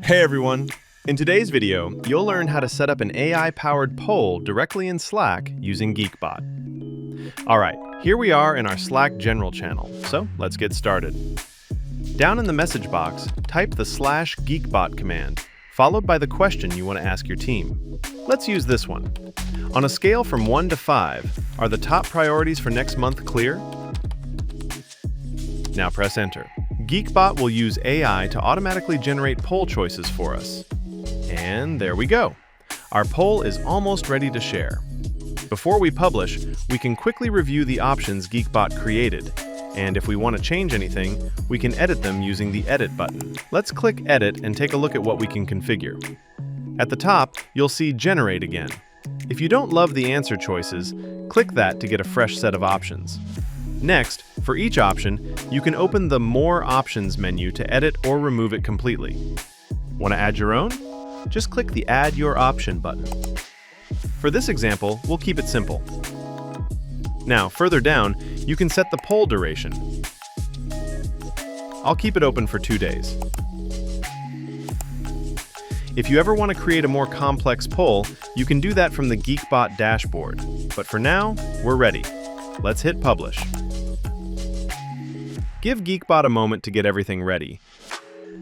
Hey everyone! In today's video, you'll learn how to set up an AI-powered poll directly in Slack using Geekbot. Alright, here we are in our Slack general channel, so let's get started. Down in the message box, type the /Geekbot command, followed by the question you want to ask your team. Let's use this one. On a scale from 1 to 5, are the top priorities for next month clear? Now press enter. Geekbot will use AI to automatically generate poll choices for us. And there we go. Our poll is almost ready to share. Before we publish, we can quickly review the options Geekbot created. And if we want to change anything, we can edit them using the Edit button. Let's click Edit and take a look at what we can configure. At the top, you'll see Generate again. If you don't love the answer choices, click that to get a fresh set of options. Next, for each option, you can open the More Options menu to edit or remove it completely. Want to add your own? Just click the Add Your Option button. For this example, we'll keep it simple. Now, further down, you can set the poll duration. I'll keep it open for 2 days. If you ever want to create a more complex poll, you can do that from the Geekbot dashboard. But for now, we're ready. Let's hit Publish. Give Geekbot a moment to get everything ready.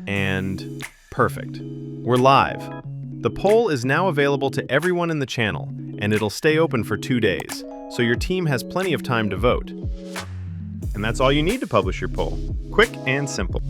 And perfect. We're live. The poll is now available to everyone in the channel, and it'll stay open for 2 days, so your team has plenty of time to vote. And that's all you need to publish your poll. Quick and simple.